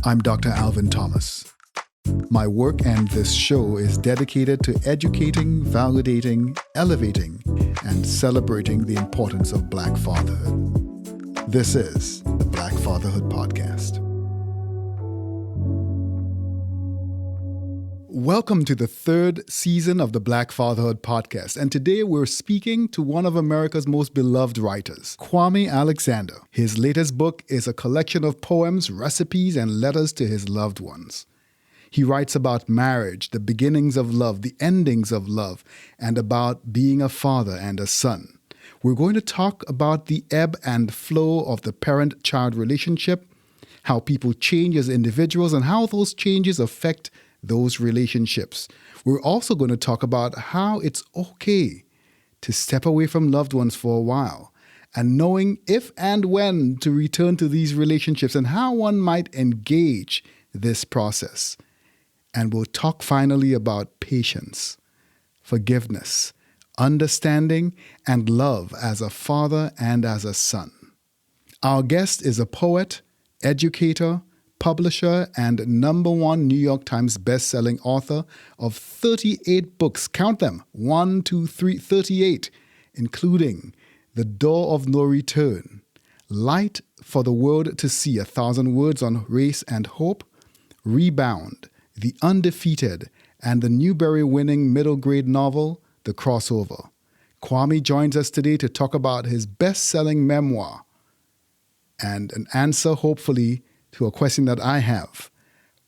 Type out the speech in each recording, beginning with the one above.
I'm Dr. Alvin Thomas. My work and this show is dedicated to educating, validating, elevating, and celebrating the importance of Black fatherhood. This is the Black Fatherhood Podcast. Welcome to the third season of the Black Fatherhood Podcast, and today we're speaking to one of America's most beloved writers, Kwame Alexander. His latest book is a collection of poems, recipes, and letters to his loved ones. He writes about marriage, the beginnings of love, the endings of love, and about being a father and a son. We're going to talk about the ebb and flow of the parent-child relationship, how people change as individuals, and how those changes affect those relationships. We're also going to talk about how it's okay to step away from loved ones for a while and knowing if and when to return to these relationships and how one might engage this process. And we'll talk finally about patience, forgiveness, understanding, and love as a father and as a son. Our guest is a poet, educator, publisher, and #1 New York Times best-selling author of 38 books. Count them, 1, 2, 3, 38, including The Door of No Return, Light for the World to See, 1,000 Words on Race and Hope, Rebound, The Undefeated, and the Newbery-winning middle grade novel, The Crossover. Kwame joins us today to talk about his best-selling memoir and an answer, hopefully, to a question that I have: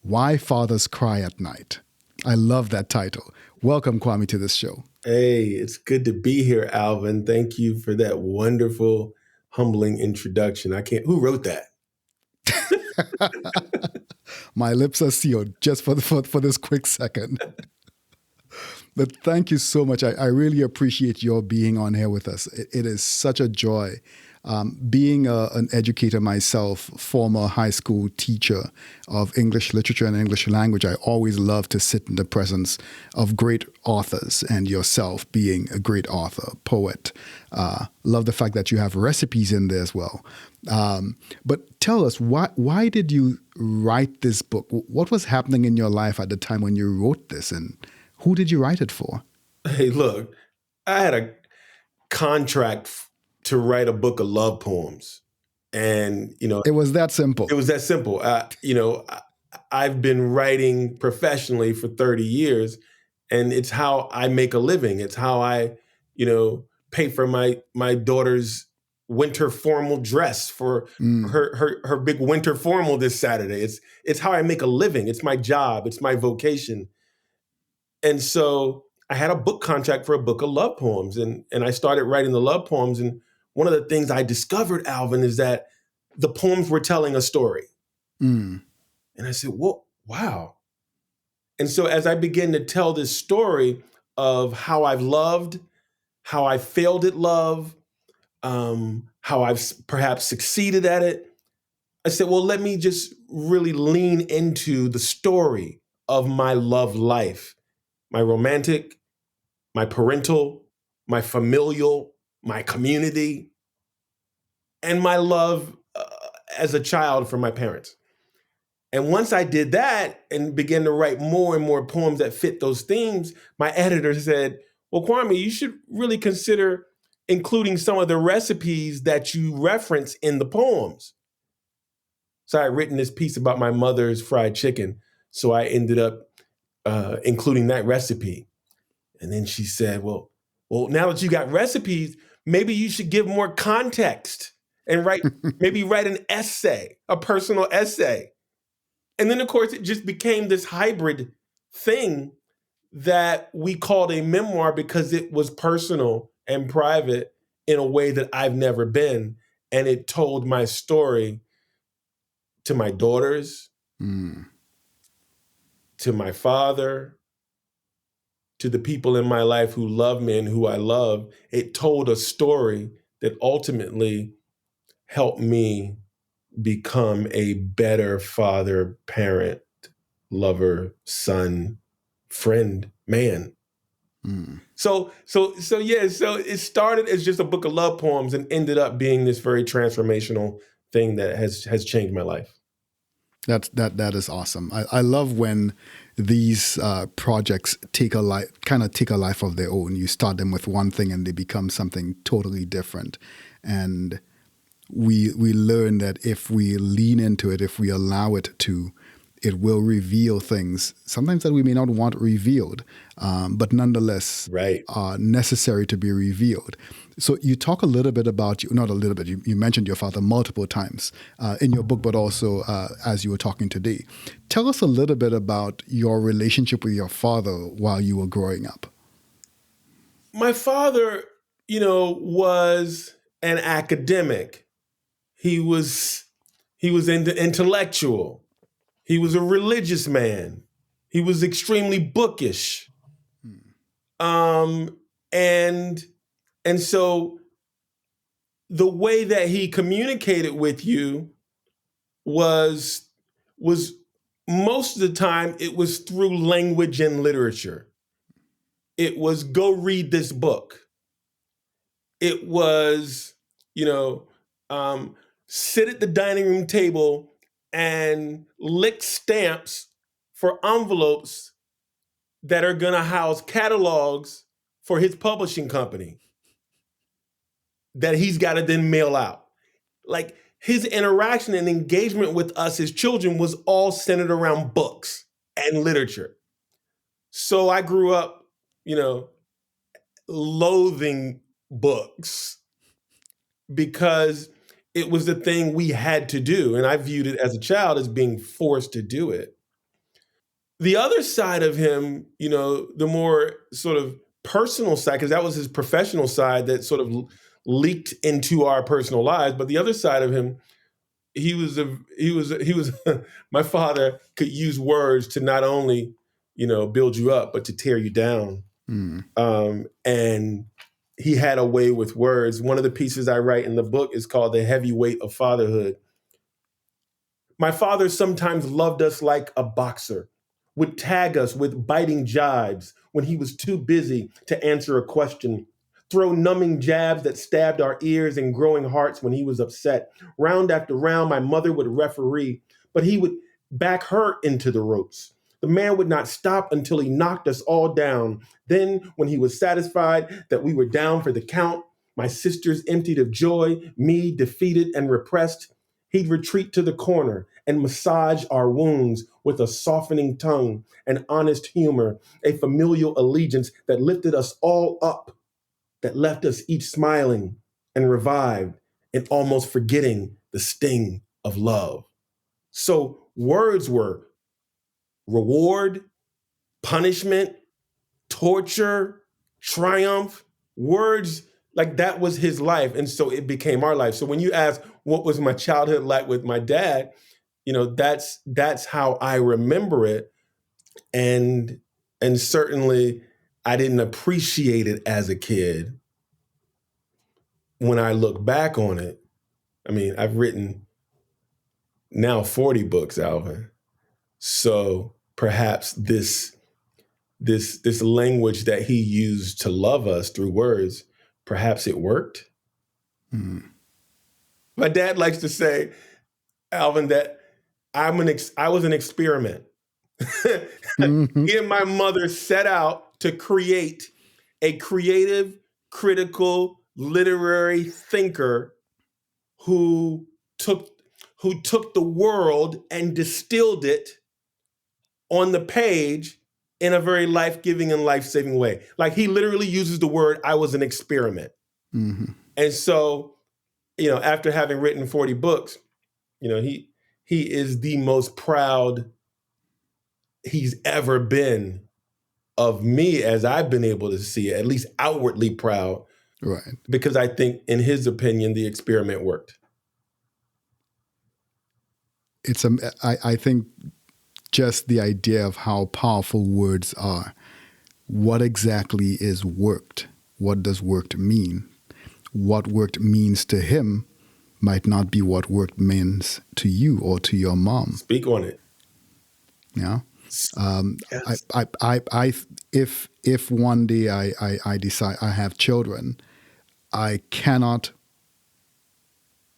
why fathers cry at night. I love that title. Welcome, Kwame, to this show. Hey, it's good to be here, Alvin. Thank you for that wonderful, humbling introduction. Who wrote that? My lips are sealed just for this quick second. But thank you so much. I really appreciate your being on here with us. It is such a joy. Being an educator myself, former high school teacher of English literature and English language, I always love to sit in the presence of great authors, and yourself being a great author, poet. Love the fact that you have recipes in there as well. But tell us, why did you write this book? What was happening in your life at the time when you wrote this, and who did you write it for? Hey, look, I had a contract to write a book of love poems. And, it was that simple. It was that simple. I've been writing professionally for 30 years, and it's how I make a living. It's how I, pay for my daughter's winter formal dress for her big winter formal this Saturday. It's how I make a living. It's my job. It's my vocation. And so I had a book contract for a book of love poems, and I started writing the love poems. And one of the things I discovered, Alvin, is that the poems were telling a story. And I said, well, wow. And so as I began to tell this story of how I've loved, how I failed at love, how I've perhaps succeeded at it, I said, well, let me just really lean into the story of my love life, my romantic, my parental, my familial, my community, and my love as a child for my parents. And once I did that and began to write more and more poems that fit those themes, my editor said, well, Kwame, you should really consider including some of the recipes that you reference in the poems. So I had written this piece about my mother's fried chicken. So I ended up including that recipe. And then she said, well, now that you got recipes, maybe you should give more context and write an essay, a personal essay. And then, of course, it just became this hybrid thing that we called a memoir because it was personal and private in a way that I've never been. And it told my story to my daughters, to my father, to the people in my life who love me and who I love. It told a story that ultimately helped me become a better father, parent, lover, son, friend, man. So it started as just a book of love poems and ended up being this very transformational thing that has changed my life. That is awesome. I love when these projects take a life of their own. You start them with one thing and they become something totally different. And we learn that if we lean into it, if we allow it to, it will reveal things sometimes that we may not want revealed, but nonetheless Right. are necessary to be revealed. So you talk a little bit about, not a little bit, you mentioned your father multiple times in your book, but also as you were talking today. Tell us a little bit about your relationship with your father while you were growing up. My father, was an academic. He was intellectual. He was a religious man. He was extremely bookish. Um, and and so the way that he communicated with you was most of the time it was through language and literature. It was go read this book. It was, sit at the dining room table and lick stamps for envelopes that are going to house catalogs for his publishing company that he's got to then mail out. Like his interaction and engagement with us as children was all centered around books and literature. So I grew up, loathing books because it was the thing we had to do. And I viewed it as a child as being forced to do it. The other side of him, the more sort of personal side, because that was his professional side that sort of leaked into our personal lives. But the other side of him, he was my father could use words to not only, build you up, but to tear you down. And he had a way with words. One of the pieces I write in the book is called The Heavy Weight of Fatherhood. My father sometimes loved us like a boxer, would tag us with biting jibes when he was too busy to answer a question, throw numbing jabs that stabbed our ears and growing hearts when he was upset. Round after round, my mother would referee, but he would back her into the ropes. The man would not stop until he knocked us all down. Then, when he was satisfied that we were down for the count, my sisters emptied of joy, me defeated and repressed, he'd retreat to the corner and massage our wounds with a softening tongue, an honest humor, a familial allegiance that lifted us all up, that left us each smiling and revived and almost forgetting the sting of love. So words were reward, punishment, torture, triumph, words like that was his life. And so it became our life. So when you ask, what was my childhood like with my dad? That's how I remember it. And certainly I didn't appreciate it as a kid. When I look back on it, I mean, I've written now 40 books, Alvin. So perhaps this language that he used to love us through words, perhaps it worked. My dad likes to say, Alvin, that I was an experiment. He and my mother set out to create a creative, critical, literary thinker who took the world and distilled it on the page in a very life-giving and life-saving way. Like he literally uses the word, I was an experiment. And so, after having written 40 books, he is the most proud he's ever been of me as I've been able to see it, at least outwardly proud. Right. Because I think in his opinion, the experiment worked. I think just the idea of how powerful words are. What exactly is worked? What does worked mean? What worked means to him might not be what worked means to you or to your mom. Speak on it. Yeah. Yes. If one day I decide I have children, I cannot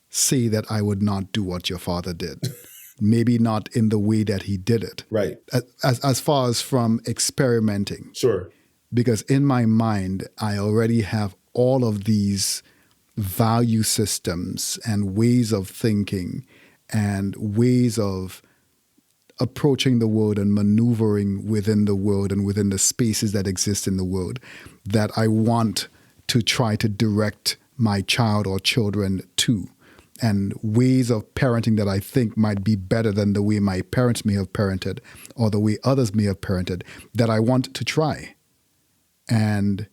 say that I would not do what your father did. maybe not in the way that he did it. Right. As far as from experimenting. Sure. Because in my mind, I already have all of these value systems and ways of thinking and ways of approaching the world and maneuvering within the world and within the spaces that exist in the world that I want to try to direct my child or children to, and ways of parenting that I think might be better than the way my parents may have parented or the way others may have parented that I want to try. And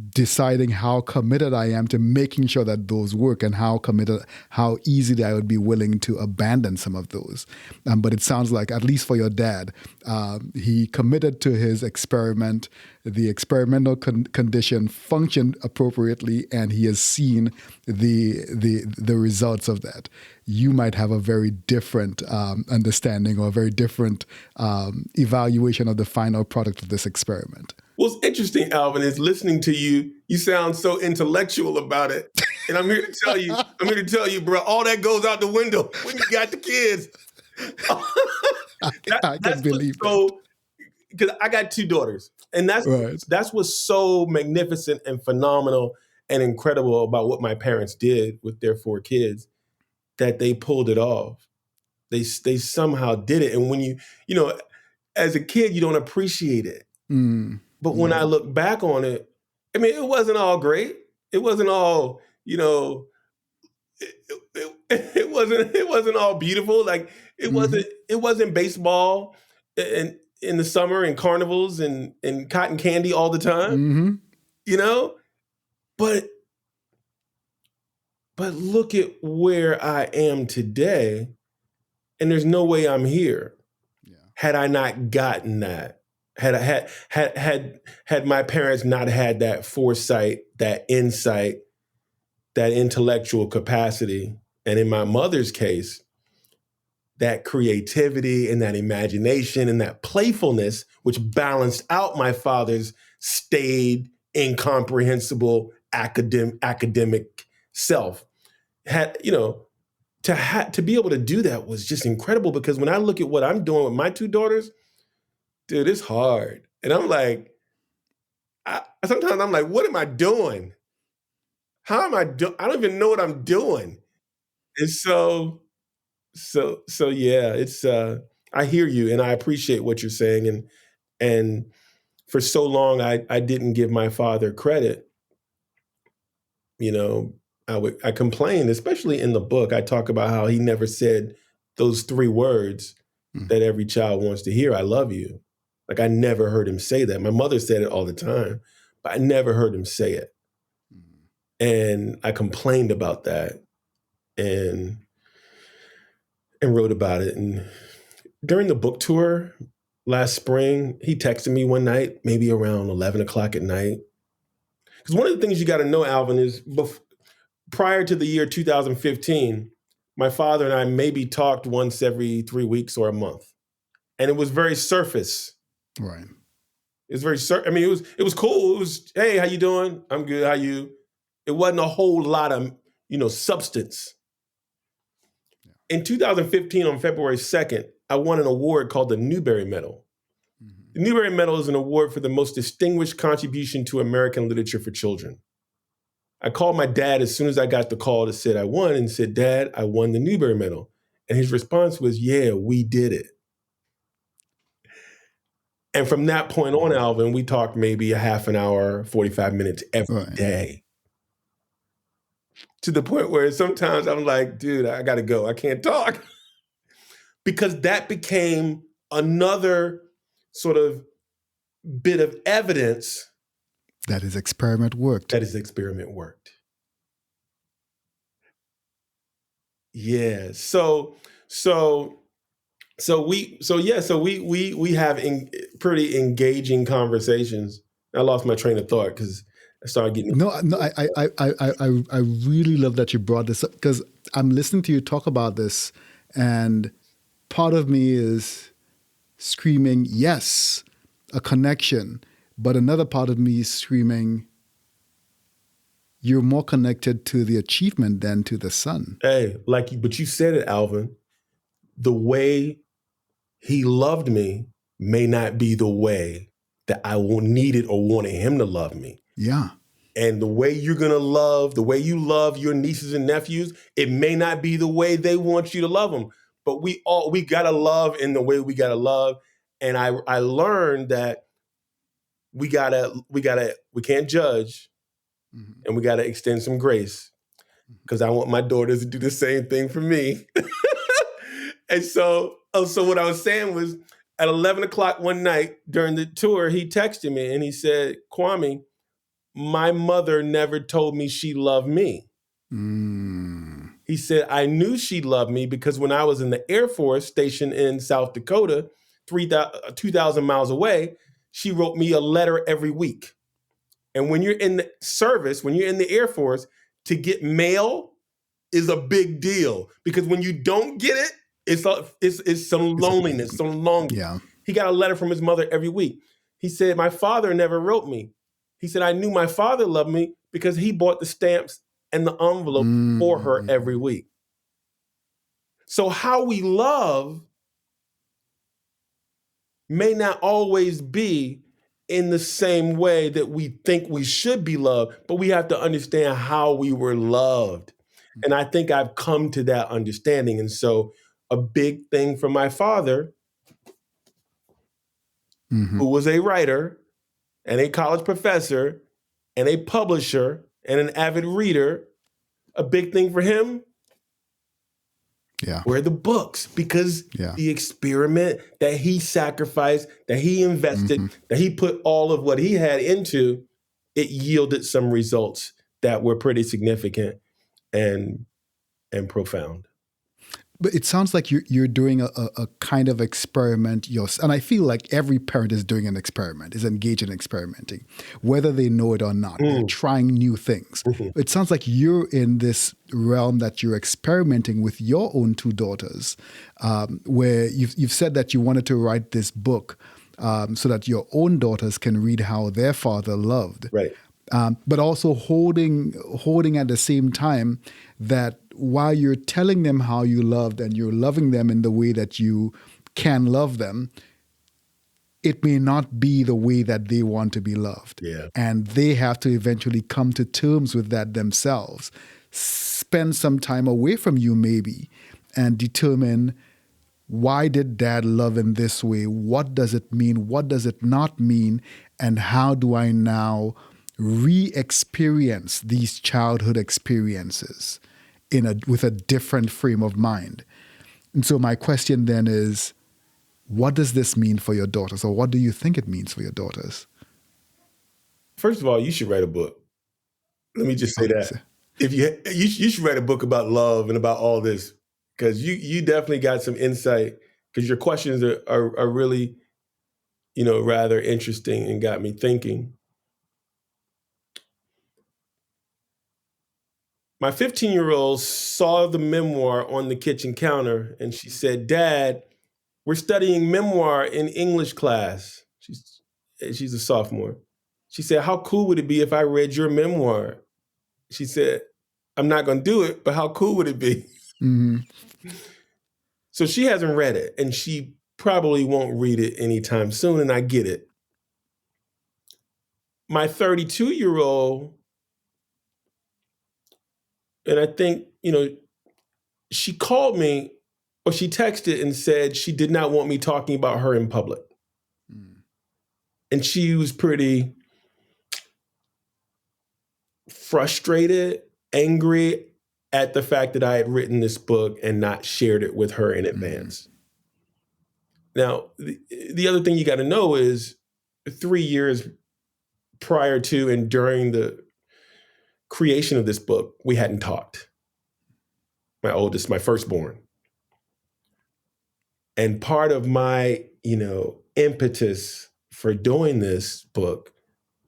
deciding how committed I am to making sure that those work and how easily I would be willing to abandon some of those. But it sounds like, at least for your dad, he committed to his experiment. The experimental condition functioned appropriately, and he has seen the results of that. You might have a very different understanding or a very different evaluation of the final product of this experiment. What's interesting, Alvin, is listening to you. You sound so intellectual about it, and I'm here to tell you, bro. All that goes out the window when you got the kids. I can believe that. Because I got 2 daughters, and Right. that's what's so magnificent and phenomenal and incredible about what my parents did with their 4 kids, that they pulled it off. They somehow did it, and when you as a kid, you don't appreciate it. But when I look back on it, I mean, it wasn't all great. It wasn't all, it wasn't all beautiful. Like it wasn't baseball in the summer and carnivals and cotton candy all the time, but look at where I am today, and there's no way I'm here had I not gotten that. Had my parents not had that foresight, that insight, that intellectual capacity, and in my mother's case, that creativity and that imagination and that playfulness, which balanced out my father's staid, incomprehensible academic self, to be able to do that was just incredible. Because when I look at what I'm doing with my 2 daughters, dude, it's hard. And I'm like, sometimes I'm like, what am I doing? How am I doing? I don't even know what I'm doing. And so yeah, it's, I hear you and I appreciate what you're saying. And for so long, I didn't give my father credit. I complained, especially in the book. I talk about how he never said those 3 words that every child wants to hear. I love you. Like, I never heard him say that. My mother said it all the time, but I never heard him say it. And I complained about that and wrote about it. And during the book tour last spring, he texted me one night, maybe around 11 o'clock at night. Because one of the things you got to know, Alvin, is prior to the year 2015, my father and I maybe talked once every 3 weeks or a month. And it was very surface. Right. It was very, I mean, it was cool. It was, hey, how you doing? I'm good. How you? It wasn't a whole lot of, substance. Yeah. In 2015, on February 2nd, I won an award called the Newbery Medal. The Newbery Medal is an award for the most distinguished contribution to American literature for children. I called my dad as soon as I got the call that said I won, and said, Dad, I won the Newbery Medal. And his response was, yeah, we did it. And from that point on, Alvin, we talked maybe a half an hour, 45 minutes every day. To the point where sometimes I'm like, dude, I got to go. I can't talk. Because that became another sort of bit of evidence that his experiment worked. Yeah. So we have pretty engaging conversations. I lost my train of thought because I started getting. No. I really love that you brought this up, because I'm listening to you talk about this, and part of me is screaming, yes, a connection, but another part of me is screaming, you're more connected to the achievement than to the son. Hey, but you said it, Alvin. the way he loved me may not be the way that I needed or wanted him to love me. Yeah. And the way you're going to love, the way you love your nieces and nephews, it may not be the way they want you to love them. But we got to love in the way we got to love. And I learned that we can't judge, and we got to extend some grace, because I want my daughters to do the same thing for me. And so what I was saying was, at 11 o'clock one night during the tour, he texted me and he said, Kwame, my mother never told me she loved me. He said, I knew she loved me because when I was in the Air Force stationed in South Dakota, 2,000 miles away, she wrote me a letter every week. And when you're in the service, when you're in the Air Force, to get mail is a big deal, because when you don't get it, it's some loneliness, some longing. Yeah. He got a letter from his mother every week. He said, my father never wrote me. He said, I knew my father loved me because he bought the stamps and the envelope for her every week. So how we love may not always be in the same way that we think we should be loved, but we have to understand how we were loved. And I think I've come to that understanding. And so a big thing for my father, who was a writer and a college professor and a publisher and an avid reader, a big thing for him were the books, because the experiment that he sacrificed, that he invested, that he put all of what he had into, it yielded some results that were pretty significant and profound. But it sounds like you're doing a kind of experiment yourself. And I feel like every parent is doing an experiment, is engaged in experimenting, whether they know it or not. They're trying new things. It sounds like you're in this realm that you're experimenting with your own two daughters, where you've said that you wanted to write this book so that your own daughters can read how their father loved. Right. But also holding at the same time that while you're telling them how you loved and you're loving them in the way that you can love them, it may not be the way that they want to be loved. Yeah. And they have to eventually come to terms with that themselves. Spend some time away from you maybe and determine, why did dad love in this way? What does it mean? What does it not mean? And how do I now re-experience these childhood experiences with a different frame of mind? And so my question then is, what does this mean for your daughters, or what do you think it means for your daughters? First of all, you should write a book. Let me just say that. If you should write a book about love and about all this, because you definitely got some insight, because your questions are really, rather interesting and got me thinking. My 15-year-old saw the memoir on the kitchen counter, and she said, Dad, we're studying memoir in English class. She's a sophomore. She said, how cool would it be if I read your memoir? She said, I'm not going to do it, but how cool would it be? So she hasn't read it, and she probably won't read it anytime soon, and I get it. My 32-year-old, and I think, she called me, or she texted and said she did not want me talking about her in public. And she was pretty frustrated, angry at the fact that I had written this book and not shared it with her in advance. Now, the other thing you got to know is 3 years prior to and during the creation of this book, we hadn't talked. My oldest, my firstborn. And part of my, impetus for doing this book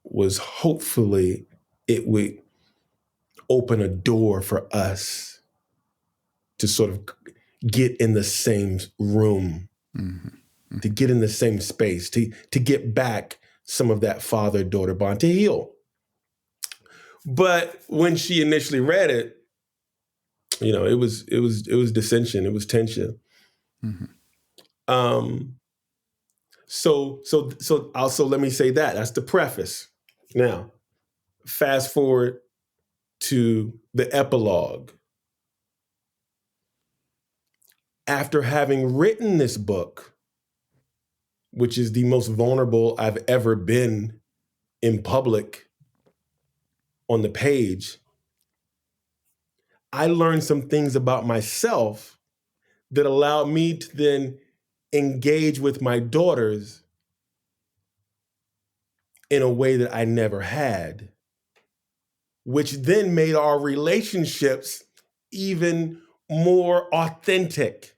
was hopefully it would open a door for us to sort of get in the same room, to get in the same space, to get back some of that father-daughter bond, to heal. But when she initially read it, it was dissension, it was tension. Mhm. So also let me say that. That's the preface. Now, fast forward to the epilogue. After having written this book, which is the most vulnerable I've ever been in public on the page, I learned some things about myself that allowed me to then engage with my daughters in a way that I never had, which then made our relationships even more authentic.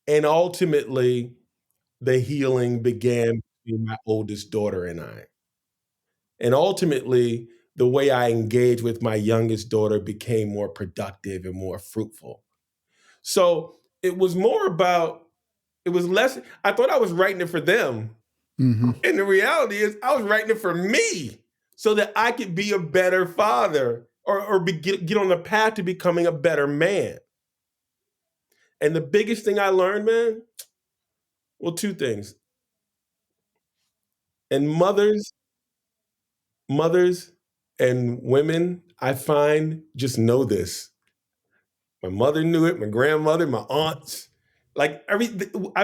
And ultimately, the healing began between my oldest daughter and I. And ultimately, the way I engaged with my youngest daughter became more productive and more fruitful. So it was more about, it was less, I thought I was writing it for them. Mhm. And the reality is, I was writing it for me so that I could be a better father get on the path to becoming a better man. And the biggest thing I learned, man, well, two things. And mothers and women, I find, just know this. My mother knew it, my grandmother, my aunts. I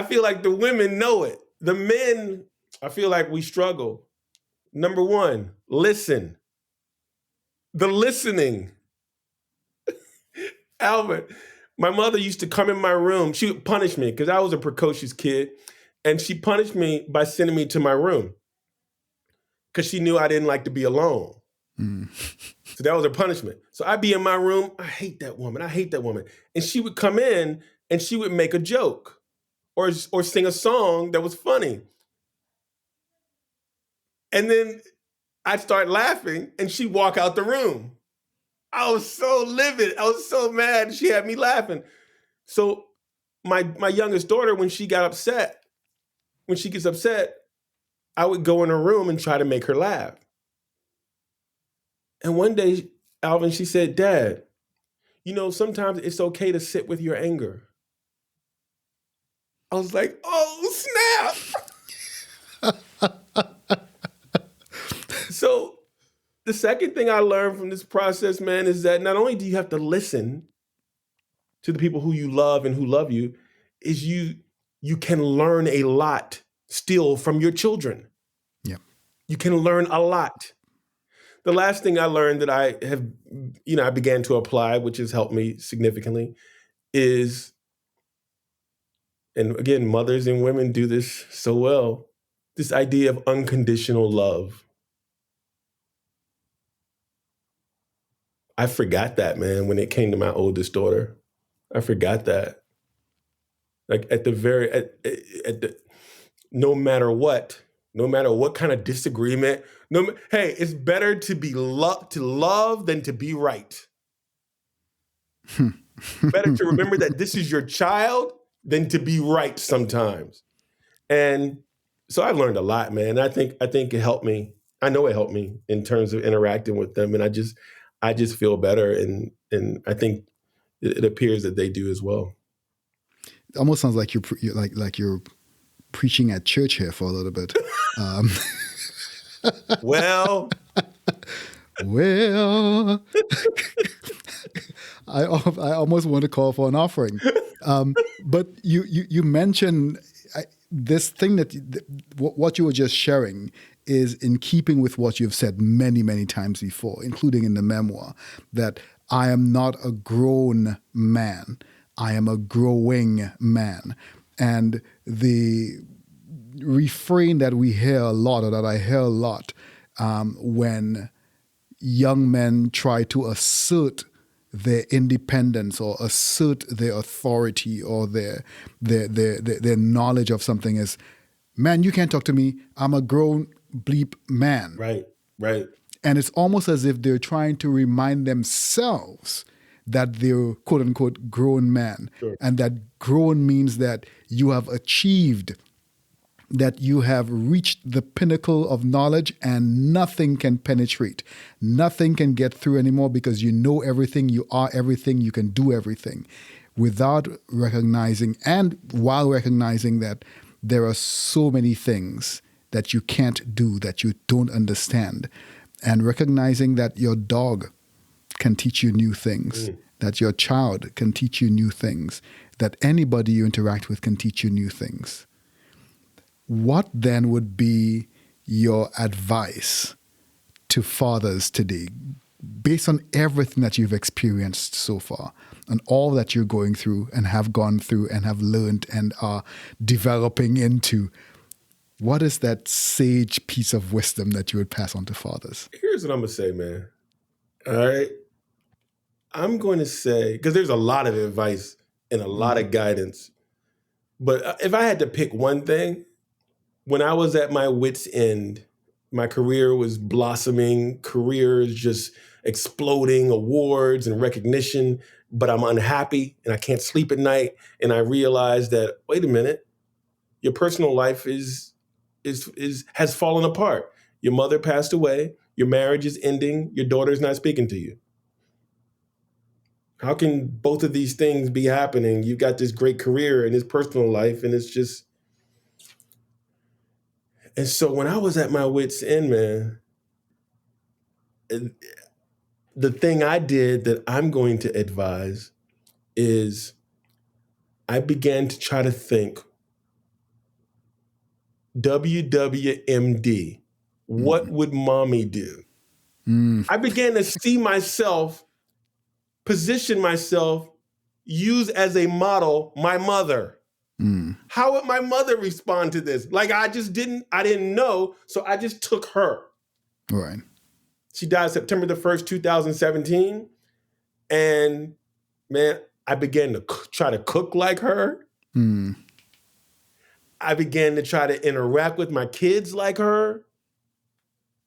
feel like the women know it. The men, I feel like we struggle. Number one, listen. The listening. Albert, my mother used to come in my room. She would punish me because I was a precocious kid. And she punished me by sending me to my room because she knew I didn't like to be alone. Mm. So that was her punishment. So I'd be in my room. I hate that woman. I hate that woman. And she would come in and she would make a joke or sing a song that was funny. And then I'd start laughing and she'd walk out the room. I was so livid. I was so mad. She had me laughing. So my youngest daughter, when she gets upset, I would go in her room and try to make her laugh. And one day, Alvin, she said, Dad, sometimes it's okay to sit with your anger. I was like, oh, snap. So the second thing I learned from this process, man, is that not only do you have to listen to the people who you love and who love you, is you can learn a lot still from your children. Yeah. You can learn a lot. The last thing I learned that I began to apply, which has helped me significantly, is, and again, mothers and women do this so well, this idea of unconditional love. I forgot that, man, when it came to my oldest daughter. I forgot that. Like no matter what kind of disagreement, hey, it's better to be to love than to be right. Better to remember that this is your child than to be right sometimes. And so I've learned a lot, man. I think it helped me. I know it helped me in terms of interacting with them, and I just feel better, and I think it appears that they do as well. It almost sounds like you're preaching at church here for a little bit. Well, I almost want to call for an offering. But you mentioned this thing what you were just sharing is in keeping with what you've said many, many times before, including in the memoir, that I am not a grown man. I am a growing man. And the refrain that we hear a lot, or that I hear a lot, when young men try to assert their independence or assert their authority or their knowledge of something is, man, you can't talk to me. I'm a grown bleep man. Right. And it's almost as if they're trying to remind themselves that they're quote unquote grown man. Sure. And that grown means that you have achieved, that you have reached the pinnacle of knowledge and nothing can penetrate. Nothing can get through anymore because you know everything, you are everything, you can do everything. without recognizing, and while recognizing that there are so many things that you can't do, that you don't understand, and recognizing that your dog can teach you new things, that your child can teach you new things, that anybody you interact with can teach you new things. What then would be your advice to fathers today, based on everything that you've experienced so far and all that you're going through and have gone through and have learned and are developing into? What is that sage piece of wisdom that you would pass on to fathers? Here's what I'm going to say, man. All right. I'm going to say, because there's a lot of advice and a lot of guidance, but if I had to pick one thing, when I was at my wit's end, my career was blossoming, careers just exploding, awards and recognition, but I'm unhappy and I can't sleep at night. And I realized that, wait a minute, your personal life has fallen apart. Your mother passed away, your marriage is ending, your daughter's not speaking to you. How can both of these things be happening? You've got this great career and this personal life, and it's just. And so when I was at my wit's end, man, the thing I did that I'm going to advise is I began to try to think, WWMD, what would mommy do? I began to see myself, position myself, use as a model my mother. How would my mother respond to this? Like I didn't know, so I just took her. Right. She died September the 1st, 2017. And man, I began to try to cook like her. I began to try to interact with my kids like her.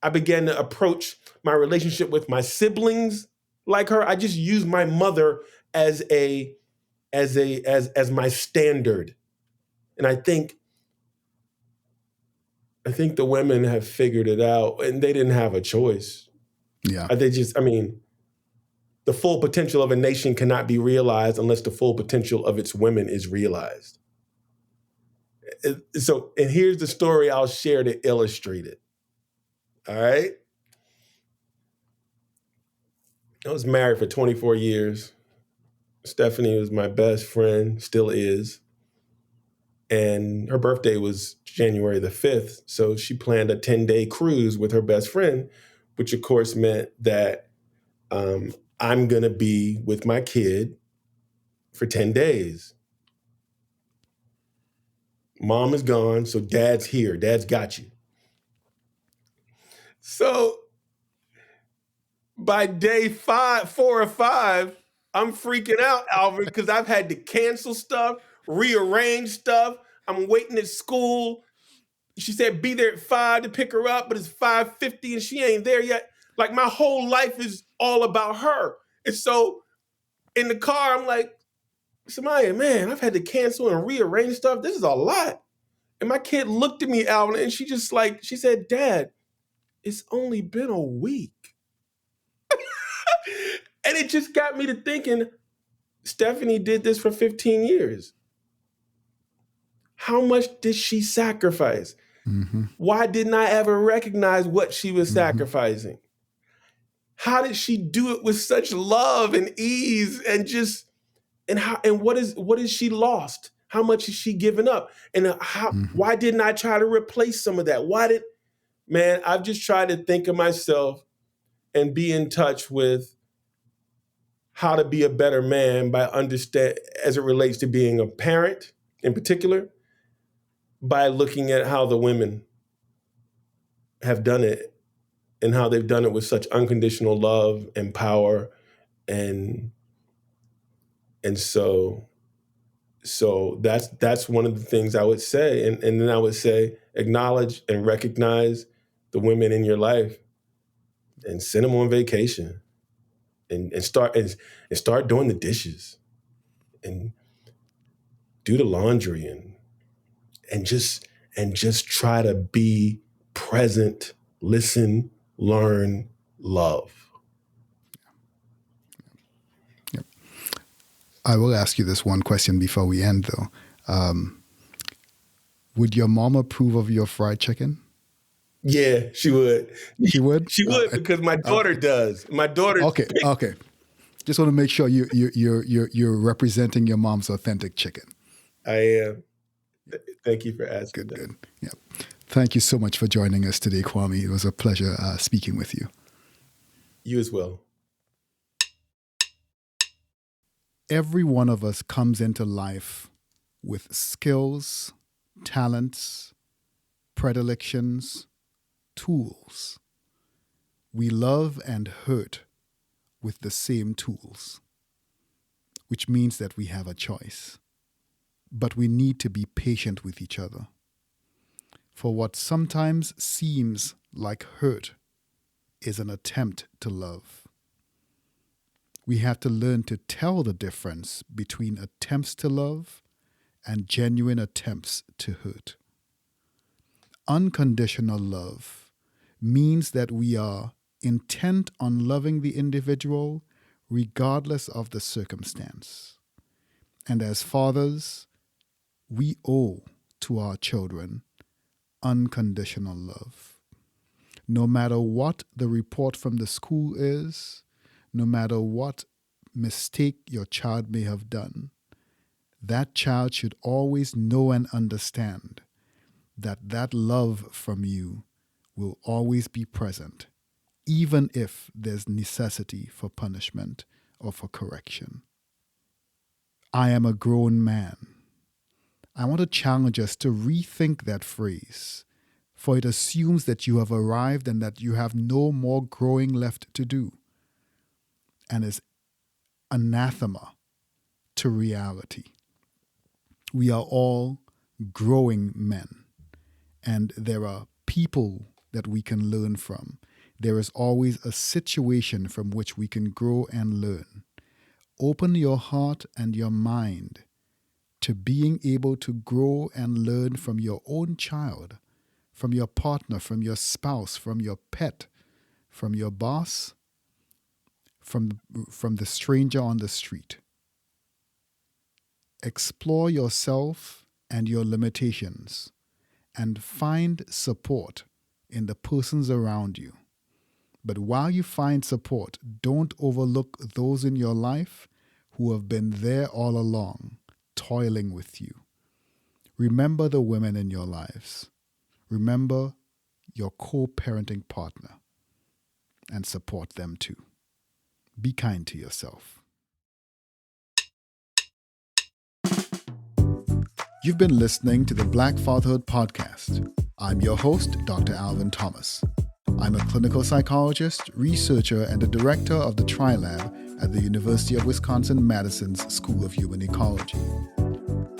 I began to approach my relationship with my siblings like her. I just used my mother as my standard. And I think the women have figured it out, and they didn't have a choice. Yeah. The full potential of a nation cannot be realized unless the full potential of its women is realized. So, and here's the story I'll share to illustrate it. All right. I was married for 24 years. Stephanie was my best friend, still is. And her birthday was January the 5th. So she planned a 10-day cruise with her best friend, which of course meant that I'm going to be with my kid for 10 days. Mom is gone, so dad's here. Dad's got you. So by day 4 or 5, I'm freaking out, Alvin, because I've had to cancel stuff, rearrange stuff. I'm waiting at school. She said be there at 5 to pick her up, but it's 5:50 and she ain't there yet. Like my whole life is all about her. And so in the car, I'm like, Samaya, man, I've had to cancel and rearrange stuff. This is a lot. And my kid looked at me, Alvin, and she said, Dad, it's only been a week. And it just got me to thinking, Stephanie did this for 15 years. How much did she sacrifice? Why didn't I ever recognize what she was sacrificing? How did she do it with such love and ease and what is she lost? How much is she given up? And why didn't I try to replace some of that? Man, I've just tried to think of myself and be in touch with how to be a better man as it relates to being a parent in particular, by looking at how the women have done it and how they've done it with such unconditional love and power. And so that's one of the things I would say. And then I would say, acknowledge and recognize the women in your life and send them on vacation and start doing the dishes and do the laundry and just try to be present, listen, learn, love. Yep. I will ask you this one question before we end, though. Would your mom approve of your fried chicken? Yeah, she would. She would? She would because my daughter does. My daughter. Okay. Just want to make sure you're representing your mom's authentic chicken. I am. Thank you for asking. Good. Yeah. Thank you so much for joining us today, Kwame. It was a pleasure speaking with you. You as well. Every one of us comes into life with skills, talents, predilections, tools. We love and hurt with the same tools, which means that we have a choice. But we need to be patient with each other. For what sometimes seems like hurt is an attempt to love. We have to learn to tell the difference between attempts to love and genuine attempts to hurt. Unconditional love means that we are intent on loving the individual regardless of the circumstance. And as fathers, we owe to our children unconditional love. No matter what the report from the school is, no matter what mistake your child may have done, that child should always know and understand that love from you will always be present, even if there's necessity for punishment or for correction. I am a grown man. I want to challenge us to rethink that phrase, for it assumes that you have arrived and that you have no more growing left to do, and is anathema to reality. We are all growing men, and there are people that we can learn from. There is always a situation from which we can grow and learn. Open your heart and your mind to being able to grow and learn from your own child, from your partner, from your spouse, from your pet, from your boss, from the stranger on the street. Explore yourself and your limitations and find support in the persons around you. But while you find support, don't overlook those in your life who have been there all along, toiling with you. Remember the women in your lives. Remember your co-parenting partner and support them too. Be kind to yourself. You've been listening to the Black Fatherhood Podcast. I'm your host, Dr. Alvin Thomas. I'm a clinical psychologist, researcher, and the director of the TriLab at the University of Wisconsin-Madison's School of Human Ecology.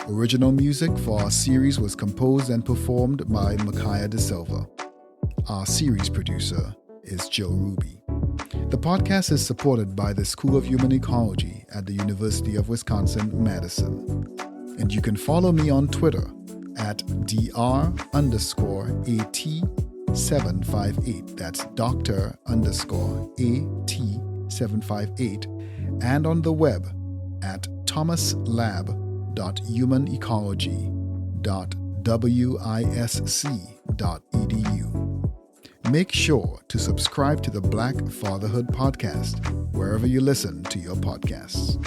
Original music for our series was composed and performed by Micaiah De Silva. Our series producer is Joe Ruby. The podcast is supported by the School of Human Ecology at the University of Wisconsin-Madison. And you can follow me on Twitter at Dr_AT758. That's Dr_AT758. And on the web at thomaslab.humanecology.wisc.edu. Make sure to subscribe to the Black Fatherhood Podcast wherever you listen to your podcasts.